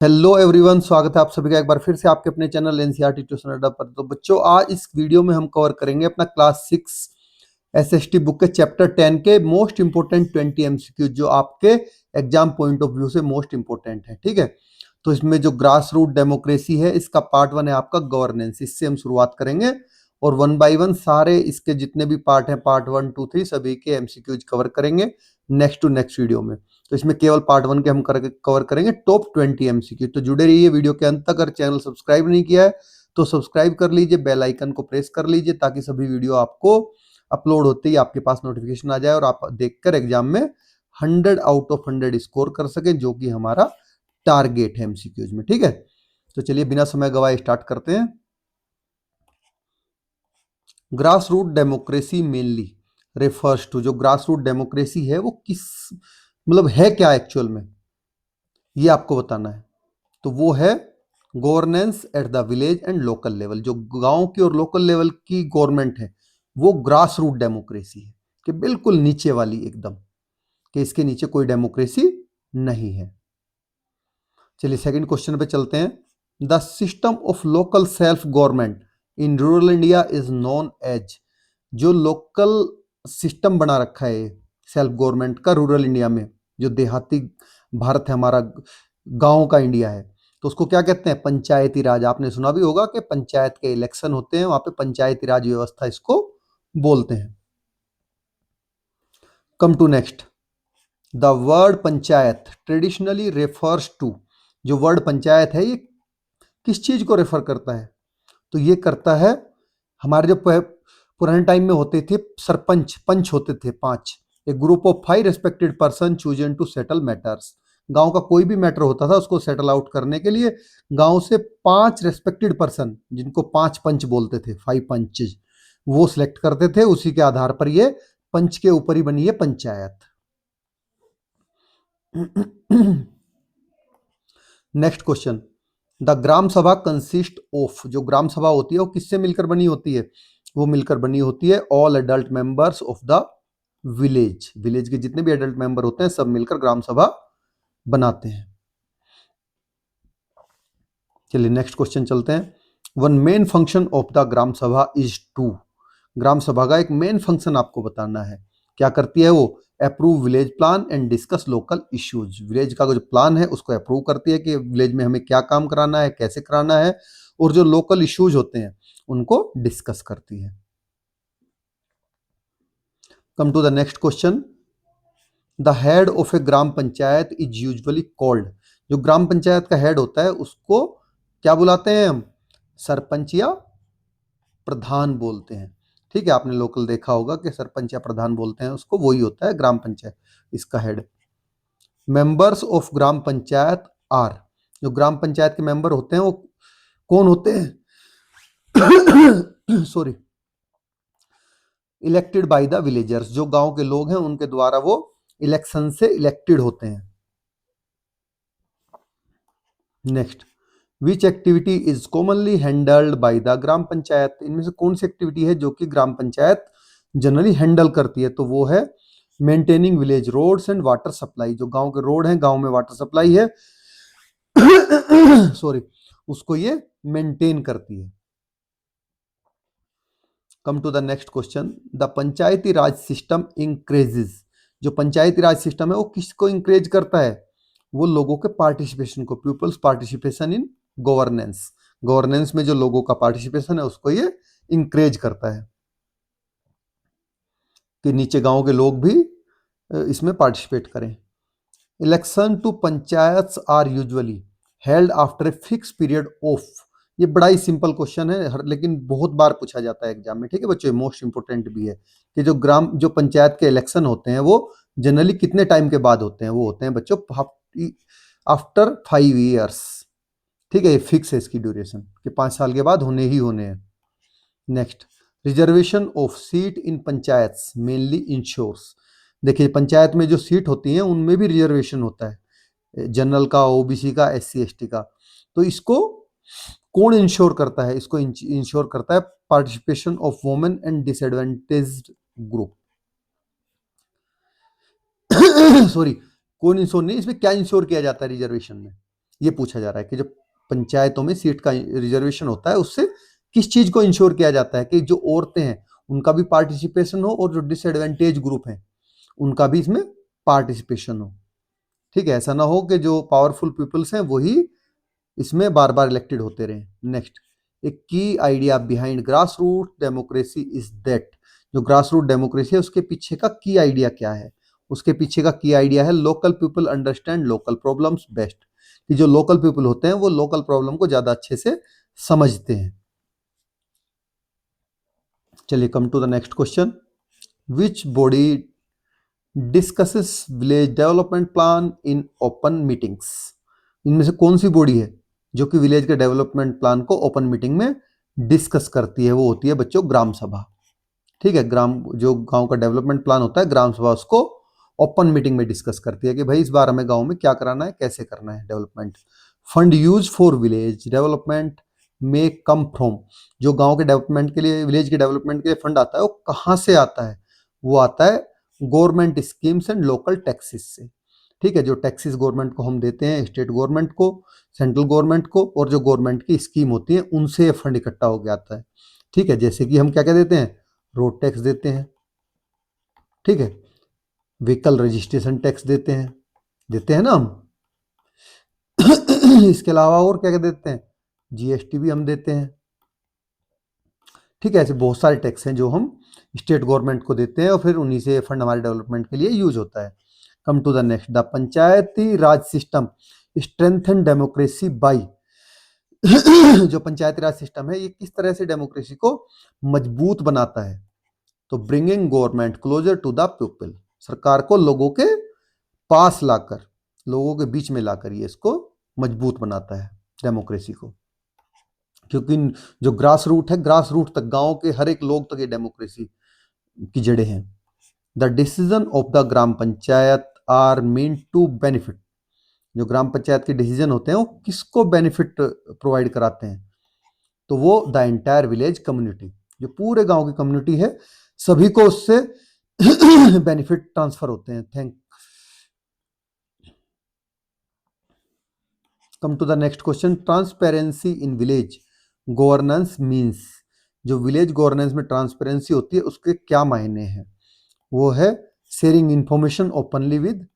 Hello everyone, स्वागत है आप सभी का एक बार फिर से आपके अपने चैनल एनसीईआरटी ट्यूशन अड्डा पर। तो बच्चों, आज इस वीडियो में हम कवर करेंगे अपना क्लास 6 एसएसटी बुक के चैप्टर 10 के मोस्ट इंपोर्टेंट 20 एमसीक्यू जो आपके एग्जाम पॉइंट ऑफ व्यू से मोस्ट इंपोर्टेंट है। ठीक है, तो इसमें जो ग्रास रूट डेमोक्रेसी है, इसका पार्ट 1 है आपका गवर्नेंस। इससे हम शुरुआत करेंगे और वन बाय वन सारे इसके जितने भी पार्ट हैं, पार्ट 1 2 3 सभी के एमसीक्यूज कवर करेंगे नेक्स्ट टू नेक्स्ट वीडियो में। तो इसमें केवल पार्ट 1 के हम कवर करेंगे टॉप 20 एमसीक्यू। तो जुड़े रहिए वीडियो के अंत तक। अगर चैनल सब्सक्राइब नहीं किया है तो सब्सक्राइब कर लीजिए, बेल आइकन को प्रेस कर लीजिए ताकि सभी वीडियो आपको अपलोड होते ही आपके पास नोटिफिकेशन आ जाए और आप देखकर एग्जाम में 100 आउट ऑफ 100 स्कोर कर सकें, जो कि हमारा टारगेट है एमसीक्यूज में। ठीक है, तो चलिए बिना समय गवाए स्टार्ट करते हैं। Grass root democracy mainly refers to, जो ग्रास रूट डेमोक्रेसी है वो किस मतलब है क्या एक्चुअल में, ये आपको बताना है। तो वो है governance at the village and local level. जो गांव की और लोकल लेवल की गवर्नमेंट है वो ग्रास रूट डेमोक्रेसी है, कि बिल्कुल नीचे वाली एकदम, कि इसके नीचे कोई डेमोक्रेसी नहीं है। चलिए सेकंड क्वेश्चन पे चलते हैं। The system of local self government in rural India is known as, जो लोकल सिस्टम बना रखा है सेल्फ गवर्नमेंट का रूरल इंडिया में, जो देहाती भारत है हमारा, गांव का इंडिया है, तो उसको क्या कहते हैं? पंचायती राज। आपने सुना भी होगा कि पंचायत के इलेक्शन होते हैं, वहां पे पंचायती राज व्यवस्था इसको बोलते हैं। Come to next, the word panchayat traditionally refers to, जो वर्ड पंचायत है ये किस चीज को रेफर करता है? तो ये करता है हमारे जो पुराने टाइम में होते थे सरपंच, पंच होते थे 5, a group of 5 respected person chosen to settle matters. गांव का कोई भी मैटर होता था उसको सेटल आउट करने के लिए गांव से 5 रेस्पेक्टेड पर्सन, जिनको 5 पंच बोलते थे, 5 पंचेज, वो सिलेक्ट करते थे। उसी के आधार पर ये पंच के ऊपर ही बनी है panchayat. Next question, the gram सभा कंसिस्ट ऑफ, जो ग्राम सभा होती है वो किससे मिलकर बनी होती है? वो मिलकर बनी होती है all adult members of the village. Village के जितने भी एडल्ट मेंबर होते हैं सब मिलकर ग्राम सभा बनाते हैं। चलिए नेक्स्ट क्वेश्चन चलते हैं। One main function of the gram sabha is to, ग्राम सभा का एक मेन फंक्शन आपको बताना है। क्या करती है वो? Approve village plan and discuss local issues. Village का जो प्लान है उसको अप्रूव करती है कि विलेज में हमें क्या काम कराना है, कैसे कराना है, और जो लोकल इश्यूज होते हैं उनको डिस्कस करती है। Come to the next question, the head of a gram panchayat is usually called, जो ग्राम पंचायत का हेड होता है उसको क्या बुलाते हैं हम? सरपंच या प्रधान बोलते हैं। ठीक है, आपने लोकल देखा होगा कि सरपंच या प्रधान बोलते हैं उसको, वही होता है ग्राम पंचायत इसका head. Members of gram panchayat are, जो ग्राम पंचायत के मेंबर होते हैं वो कौन होते हैं? Sorry, elected by the villagers, जो गांव के लोग हैं उनके द्वारा वो इलेक्शन से इलेक्टेड होते हैं। Next, which activity is commonly handled by the gram panchayat, इनमें से कौन सी एक्टिविटी है जो कि ग्राम पंचायत जनरली हैंडल करती है? तो वो है maintaining village roads and water supply. जो गांव के रोड हैं, गांव में वाटर सप्लाई है, सॉरी, उसको ये मेंटेन करती है। Come to the next question, the panchayati raj system increases, जो पंचायती राज सिस्टम है वो किसको इंक्रेज करता है? वो लोगों के पार्टिसिपेशन को, peoples participation in governance. Governance में जो लोगों का पार्टिसिपेशन है उसको ये इंक्रेज करता है कि नीचे गांव के लोग भी इसमें पार्टिसिपेट करें। Election to panchayat are usually held after a fix period of, ये बड़ा ही सिंपल क्वेश्चन है लेकिन बहुत बार पूछा जाता है एग्जाम में। ठीक है बच्चों, मोस्ट इंपोर्टेंट भी है कि जो पंचायत के इलेक्शन होते हैं वो जनरली कितने टाइम के बाद होते हैं? वो होते हैं बच्चों आफ्टर 5 ईयर्स। ठीक है, ये फिक्स है इसकी ड्यूरेशन कि 5 साल के बाद होने ही होने हैं। Next, reservation of seat in panchayat mainly ensures, देखिए पंचायत में जो सीट होती हैं उनमें भी रिजर्वेशन होता है, जनरल का, ओबीसी का, एससी एसटी का। तो इसको कौन इंश्योर करता है? इसको इंश्योर करता है participation of women and disadvantaged group. Sorry, कौन इंश्योर नहीं, इसमें क्या इंश्योर किया जाता है रिजर्वेशन में? ये पूछा जा रहा है कि जो पंचायतों में सीट का रिजर्वेशन होता है उससे किस चीज को इंश्योर किया जाता है कि जो औरतें हैं उनका भी पार्टिसिपेशन हो और जो डिसएडवांटेज ग्रुप हैं उनका भी इसमें पार्टिसिपेशन हो। ठीक है, ऐसा ना हो कि जो पावरफुल पीपल्स हैं वही इसमें बार बार इलेक्टेड होते रहे। नेक्स्ट, एक की idea behind grass root democracy is that, जो ग्रास रूट डेमोक्रेसी है उसके पीछे का की आइडिया क्या है? उसके पीछे का की आइडिया है local people understand local problems best, कि जो लोकल पीपल होते हैं वो लोकल प्रॉब्लम को ज्यादा अच्छे से समझते हैं। चलिए, come to the next question, which body discusses village development plan in open meetings? इनमें से कौन सी बॉडी है जो कि विलेज के डेवलपमेंट प्लान को ओपन मीटिंग में डिस्कस करती है? वो होती है बच्चों ग्राम सभा। ठीक है, ग्राम जो गांव का डेवलपमेंट प्लान होता है ग्राम सभा उसको ओपन मीटिंग में डिस्कस करती है कि भाई इस बार हमें गांव में क्या कराना है, कैसे करना है development. Fund use for village development में कम फ्रॉम, जो गांव के डेवलपमेंट के लिए, विलेज के डेवलपमेंट के लिए फंड आता है वो कहाँ से आता है? वो आता है government schemes and local taxes से। ठीक है, जो टैक्सेस गवर्नमेंट को हम देते हैं, स्टेट गवर्नमेंट को, सेंट्रल गवर्नमेंट को, और जो गवर्नमेंट की स्कीम होती है उनसे ये फंड इकट्ठा हो गया आता है। ठीक है, जैसे कि हम क्या क्या देते हैं, रोड टैक्स देते हैं, ठीक है, व्हीकल रजिस्ट्रेशन टैक्स देते हैं ना हम। इसके अलावा और क्या क्या देते हैं, जीएसटी भी हम देते हैं। ठीक है, ऐसे बहुत सारे टैक्स हैं जो हम स्टेट गवर्नमेंट को देते हैं और फिर उन्हीं से फंड हमारे डेवलपमेंट के लिए यूज होता है। Come to the next, the panchayati raj system strengthen democracy by जो पंचायती राज सिस्टम है ये किस तरह से डेमोक्रेसी को मजबूत बनाता है? तो bringing government closer to the people, सरकार को लोगों के पास लाकर, लोगों के बीच में लाकर ये इसको मजबूत बनाता है डेमोक्रेसी को। क्योंकि जो ग्रास रूट है, ग्रास रूट तक, गांव के हर एक लोग तक ये डेमोक्रेसी की जड़ें हैं। The decision of the gram panchayat are mean to benefit, जो ग्राम पंचायत के डिसीजन होते हैं वो किसको बेनिफिट प्रोवाइड कराते हैं? तो वो द एंटायर विलेज कम्युनिटी, जो पूरे गांव की कम्युनिटी है सभी को उससे बेनिफिट ट्रांसफर होते हैं। Thank come to the next question, transparency in village governance means, जो विलेज गवर्नेंस में ट्रांसपेरेंसी होती है उसके क्या मायने हैं? वो है sharing information openly with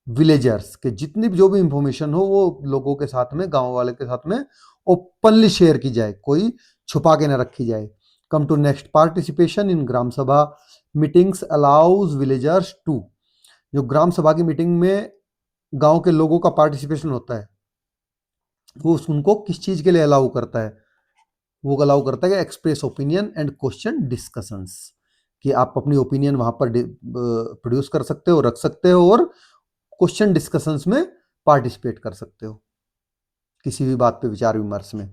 villagers, के जितनी जो भी इंफॉर्मेशन हो वो लोगों के साथ में, गांव वाले के साथ में ओपनली शेयर की जाए, कोई छुपा के ना रखी जाए। Come to next, participation in gram sabha meetings allows villagers to, जो ग्राम सभा की मीटिंग में गांव के लोगों का पार्टिसिपेशन होता है वो उनको किस चीज के लिए अलाउ करता है? वो अलाउ करता है कि express opinion and question discussions, कि आप अपनी ओपिनियन वहां पर प्रोड्यूस कर सकते हो, रख सकते हो और क्वेश्चन डिस्कशंस में पार्टिसिपेट कर सकते हो किसी भी बात पे विचार विमर्श में।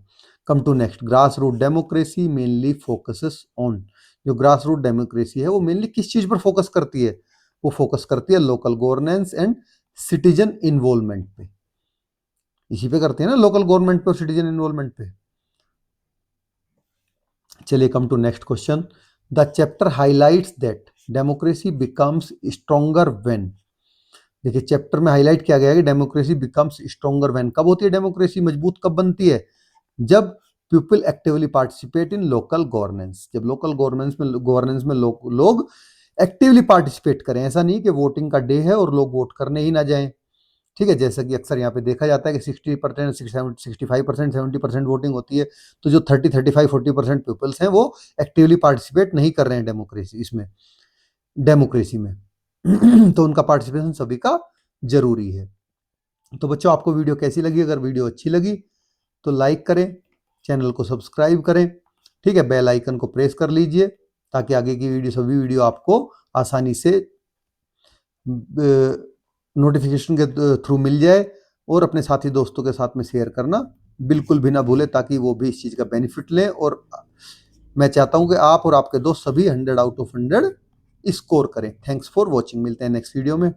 Come to next, grass root democracy mainly focuses on, जो ग्रास रूट डेमोक्रेसी है वो मेनली किस चीज पर फोकस करती है? वो फोकस करती है local governance and citizen involvement पे, इसी पे करते हैं ना, लोकल गवर्नमेंट पे और सिटीजन इन्वॉल्वमेंट पे। चलिए, come to next question, the chapter highlights that democracy becomes stronger when, देखिए चैप्टर में हाईलाइट किया गया है कि डेमोक्रेसी बिकम्स स्ट्रॉन्गर व्हेन, कब होती है डेमोक्रेसी मजबूत, कब बनती है? जब people actively participate in local governance, जब लोकल गवर्नेंस में लोग एक्टिवली पार्टिसिपेट करें। ऐसा नहीं कि वोटिंग का डे है और लोग वोट करने ही ना जाएं। ठीक है, जैसा कि अक्सर यहाँ पे देखा जाता है कि 60%, 65%, 70% वोटिंग होती है, तो जो 30, 35, 40% पीपल्स हैं वो एक्टिवली पार्टिसिपेट नहीं कर रहे हैं डेमोक्रेसी में तो उनका पार्टिसिपेशन सभी का जरूरी है। तो बच्चों, आपको वीडियो कैसी लगी? अगर वीडियो अच्छी लगी तो लाइक करें, चैनल को सब्सक्राइब करें, ठीक है, बेल आइकन को प्रेस कर लीजिए ताकि आगे की सभी वीडियो आपको आसानी से नोटिफिकेशन के थ्रू मिल जाए, और अपने साथी दोस्तों के साथ में शेयर करना बिल्कुल भी ना भूलें ताकि वो भी इस चीज़ का बेनिफिट लें। और मैं चाहता हूं कि आप और आपके दोस्त सभी 100 आउट ऑफ 100 स्कोर करें। थैंक्स फॉर वॉचिंग, मिलते हैं नेक्स्ट वीडियो में।